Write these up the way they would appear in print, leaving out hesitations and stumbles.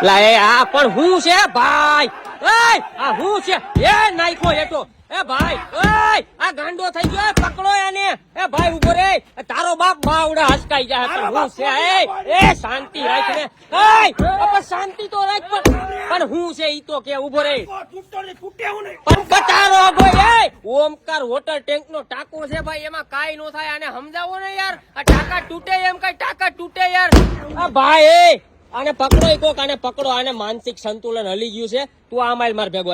લા એ આ પણ હું છે ભાઈ? એય આ હું છે? એ નાખ્યો એટો. એ ભાઈ આ ગાંડો થઈ ગયો, પકડો એને. એ ભાઈ ઉભો રે, તારો બાપ બાવડા હસકાઈ જાય. પણ હું છે? એ શાંતિ રાખ ને. પણ શાંતિ તો રાખ. પણ હું છે ઈ તો કે ઉભો રે. પણ બતારો ભાઈ. ઓમકાર વોટર ટેન્ક નો ટાંકો છે ભાઈ, એમાં કાઈ નો થાય. આને સમજાવો ને યાર. આ ટાંકા તૂટે એમ કઈ ટાંકા તૂટે યાર. આ ભાઈ આને પકડો કોક, આને પકડો. આને માનસિક સંતુલન હલી ગયું છે. તું આ માઇલ માર ભેગો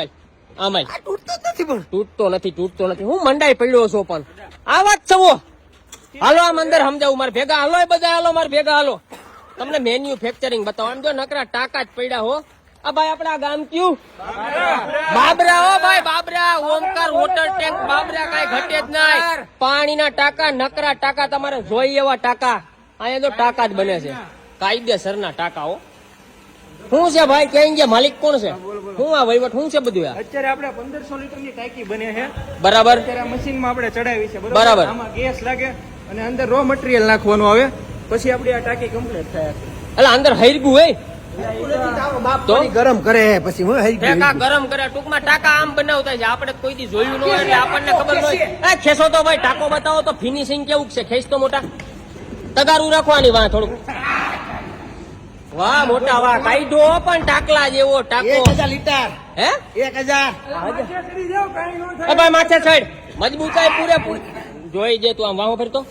આમાય તૂટતો નથી. હું મંડાઈ પડ્યો છો પણ આ વાત છો. હાલો આમ અંદર સમજાવું મારે ભેગા. હાલો બધા હાલો મારે ભેગા હાલો. તમને મેન્યુફેક્ચરિંગ બતાવો. આમ જો નકરા ટાંકા જ પડ્યા હો. આ ભાઈ આપડા ગામ કયું? બાબરા. હો ભાઈ બાબરા. Omkar water tank Babra. કઈ ઘટે જ નહીં. પાણીના ટાંકા, નકરા ટાંકા. તમારે જોઈ એવા ટાંકા. અહીંયા તો ટાંકા જ બને છે, કાયદેસરના ટાંકા. હો શું છે ભાઈ? ક્યાં ગયા? માલિક કોણ છે? શું આ વહીવટ શું છે બધું? અત્યારે આપણે 1500 લીટરની ટાંકી બને છે. બરાબર. અત્યારે મશીનમાં આપણે ચડાવી છે. બરાબર. આમાં ગેસ લાગે અને અંદર રો મટીરીયલ નાખવાનું આવે, પછી આપણી આ ટાંકી કમ્પ્લીટ થાય. એટલે અંદર હરગું હોય તો ગરમ કરે, પછી હું ટાંકા ગરમ કરે. ટૂંકમાં ટાંકા આમ બનાવતા છે. આપણે કોઈ દી જોયું ન હોય એટલે આપણને ખબર ન હોય. ખેસો તો ભાઈ ટાંકો બતાવો તો ફિનિશિંગ કેવું છે? ખેસ તો મોટા તગારું રાખવાની. વાહ થોડુંક. વાહ મોટા વાહ. કાઢો પણ ટાકલા જેવો ટાંકો. 1000 લીટર. હે 1000. ભાઈ માથે સાઈડ મજબૂતાઈ પૂરેપૂરી જોઈ જે. તું આમ વાહો ફરતો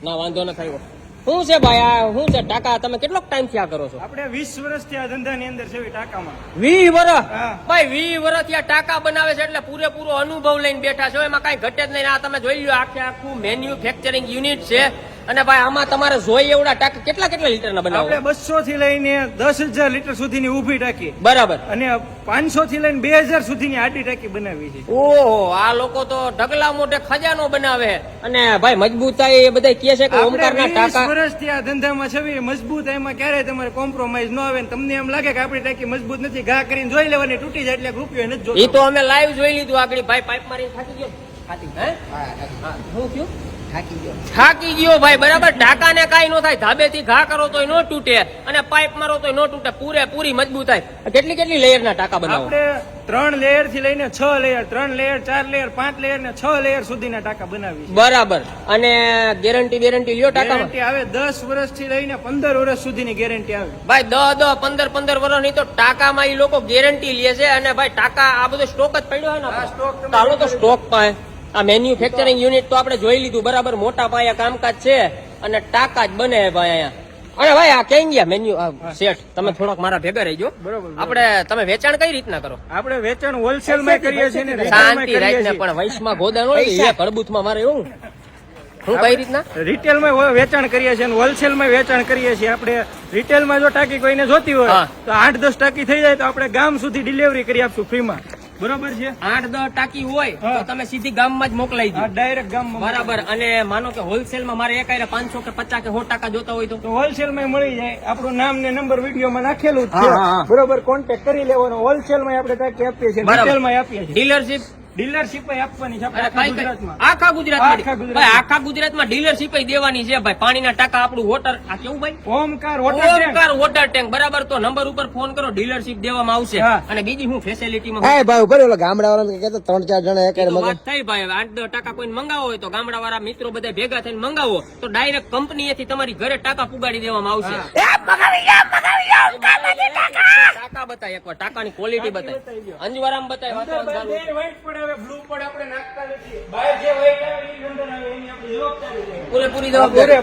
ના વાંધો ન થયો. શું છે ભાઈ આ શું છે ટાંકા? તમે કેટલોક ટાઈમ થી આ કરો છો? આપણે 20 વર્ષથી આ ધંધાની અંદર છે ટાંકામાં. 20 વર્ષ? ભાઈ 20 વર્ષથી આ ટાંકા બનાવે છે એટલે પૂરેપૂરો અનુભવ લઈને બેઠા છો. એમાં કઈ ઘટે જ નહીં. આ તમે જોઈ લો, આખું મેન્યુફેક્ચરિંગ યુનિટ છે. અને ભાઈ આમાં તમારે જોઈ એવડા ટાંકા કેટલા લીટરના બનાવો? આપણે 200 થી લઈને 10,000 લીટર સુધીની ઊભી ટાંકી, બરાબર, અને 500 થી લઈને 2000 સુધીની આડી ટાંકી બનાવી છે. ઓહો, આ લોકો તો ઢગલા મોઢે ખજાનો બનાવે. અને ભાઈ મજબૂતાઈ એ બધા કહે છે કે ઓમકારના ટાંકા. 20 વર્ષથી આ ધંધામાં છે. મજબૂતાઈમાં ક્યારેય તમારે કોમ્પ્રોમાઇઝ ન આવે. તમને એમ લાગે કે આપણી ટાંકી મજબૂત નથી, ઘા કરીને જોઈ લેવાની, તૂટી જાય એટલે રૂપિયો નથી જોતો. એ તો અમે લાઈવ જોઈ લીધું આગળ. ભાઈ પાઇપ મારીને થાકી ગયો. થાકી ગયો ભાઈ. બરાબર. ટાંકા ને કઈ નો થાય. ધાબેથી ઘા કરો તો ન તૂટે અને પાઇપ મારો તો ન તૂટે. પૂરેપૂરી મજબૂતાઈ. કેટલી લેયર ના ટાંકા બનાવો? આપણે 3 લેયર થી લઈને 6 લેયર, 3 લેયર, 4 લેયર, 5 લેયર ને 6 લેયર સુધીના ટાંકા બનાવી છે. બરાબર. અને ગેરંટી લ્યો ટાંકામાં? ગેરંટી આવે 10 વર્ષથી લઈને 15 વર્ષ સુધીની ગેરંટી આવે. ભાઈ 10, 15 વર્ષ ની તો ટાંકામાં એ લોકો ગેરંટી લે છે. અને ભાઈ ટાંકા આ બધો સ્ટોક જ પડ્યો હોય ને. ચાલો તો સ્ટોક પાસે આ મેન્યુફેક્ચરિંગ યુનિટ તો આપણે જોઈ લીધું. બરાબર. મોટા પાયા કામકાજ છે અને ટાંકા જ બને ભાઈ અહીંયા. અને ભાઈ આ ક્યાં ગયા મેન્યુ સેટ? તમે થોડોક મારા ભેગા રહીજો. બરોબર. આપણે તમે વેચાણ કઈ રીતના કરો? આપણે વેચાણ હોલસેલ માં કરીએ છીએ ને શાંતિ રાખીને. પણ વૈશમાં ગોદાન હોય એ ભરબૂથમાં મારે એવું હું કઈ રીતના રિટેલ માં વેચાણ કરીએ છીએ, હોલસેલ માં વેચાણ કરીએ છીએ. આપણે રિટેલ માં જો ટાંકી કોઈને જોતી હોય તો 8-10 ટાંકી થઈ જાય તો આપણે ગામ સુધી ડિલિવરી કરી આપશું ફ્રીમાં. બરોબર છે. 8-10 ટાંકી હોય તો તમે સીધી ગામમાં જ મોકલાઈ દો. ડાયરેક્ટ ગામમાં. બરાબર. અને માનો કે હોલસેલ માં મારે એક 500 કે 50 કે 100 ટાંકા જોતા હોય તો હોલસેલ માં મળી જાય. આપણું નામ ને નંબર વિડીયો માં નાખેલું જ છે. બરોબર. કોન્ટેક્ટ કરી લેવાનો. હોલસેલ માં આપણે ટાંકી આપીએ છીએ, રિટેલ માં આપીએ છીએ. ડીલરશીપ આપવાની છે આખા ગુજરાતમાં. આખા ગુજરાતમાં ડીલરશીપ દેવાની છે ભાઈ. પાણીના ટાંકા આપણું વોટર આ કેવું ભાઈ? Omkar water tank. બરાબર. તો નંબર ઉપર ફોન કરો, ડીલરશીપ દેવામાં આવશે. અને બીજી હું ફેસિલિટીમાં ગામડાવાળા કહેતા 3-4 જણા વાત થઈ ભાઈ. 8-10 ટાંકા કોઈ મંગાવો હોય તો ગામડા વાળા મિત્રો બધા ભેગા થઈને મંગાવો તો ડાયરેક્ટ કંપનીએથી તમારી ઘરે ટાંકા પુગાડી દેવામાં આવશે. ટાંકા બતાય એકવાર, ટાંકાની ક્વોલિટી બતાય. અંજવારામ બતાય. પૂરેપૂરી જવાબદારી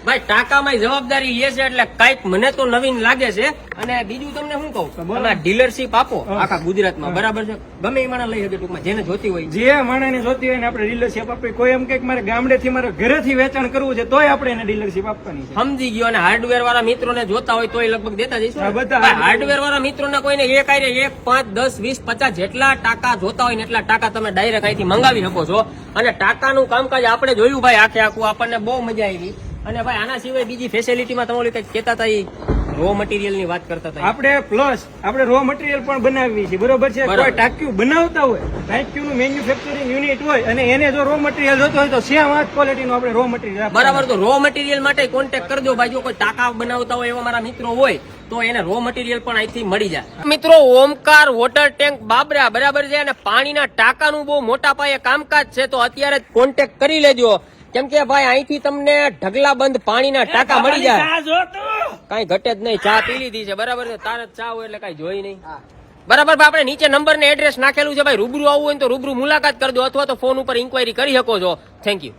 ભાઈ. ટાંકામાં જવાબદારી લે છે એટલે કઈક મને તો નવીન લાગે છે. અને બીજું તમને શું કહું, તમે ડીલરશીપ આપો આખા ગુજરાતમાં. બરાબર છે. ગમે એ માણસ લઈ શકે ટૂંકમાં, જેને જોતી હોય. જે માણસને જોતી હોય ને આપણે ડીલરશીપ આપી. કોઈ એમ કે મારે ગામડેથી મારે ઘરેથી વેચાણ કરવું છે તોય આપણે એને ડીલરશીપ આપવાની છે. સમજી ગયો. અને હાર્ડવેર વાળા મિત્રોને જોતા હોય તોય લગભગ દેતા જઈશું. હાર્ડવેર વાળા મિત્રોને કોઈને 1, 5, 10, 20, 50 જેટલા ટાંકા જોતા હોય ને એટલા ટાંકા તમે ડાયરેક્ટ અહીંથી મંગાવી શકો છો. અને ટાંકાનું કામકાજ આપણે જોયું ભાઈ આખે આખું. આપણને બહુ મજા આવી. અને ભાઈ આના સિવાય બીજી ફેસિલિટીમાં તમે કઈક કહેતા હતા, રો મટીરિયલ ની વાત કરતા હતા. આપણે પ્લસ આપણે રો મટીરિયલ પણ બનાવીએ છીએ. બરોબર છે. કોઈ ટાંક્યું બનાવતા હોય, ટાંક્યું નું મેન્યુફેક્ચરિંગ યુનિટ હોય અને એને જો રો મટીરિયલ જોતો હોય તો સેમ આ ક્વોલિટી નું આપણે રો મટીરિયલ. બરાબર. તો રો મટીરિયલ માટે કોન્ટેક્ટ કરજો ભાઈ. જો કોઈ ટાંકા બનાવતા હોય એવા મારા મિત્રો હોય તો એને રો મટીરિયલ પણ અહીંથી મળી જાય. મિત્રો, ઓમકાર વોટર ટેન્ક બાબરા બરાબર છે, અને પાણીના ટાંકાનું બહુ મોટા પાયે કામકાજ છે. તો અત્યારે જ કોન્ટેક્ટ કરી લેજો, કેમ કે ભાઈ અહીંથી તમને ઢગલા બંધ પાણીના ટાંકા મળી જાય. કઈ ઘટે જ નહીં. ચા પી લીધી છે બરાબર છે, તારે ચા હોય એટલે કઈ જોઈ નહીં બરાબર. આપણે નીચે નંબર ને એડ્રેસ નાખેલું છે ભાઈ, રૂબરૂ આવવું હોય તો રૂબરૂ મુલાકાત કરજો, અથવા તો ફોન ઉપર ઇન્ક્વાયરી કરી શકો છો. Thank you.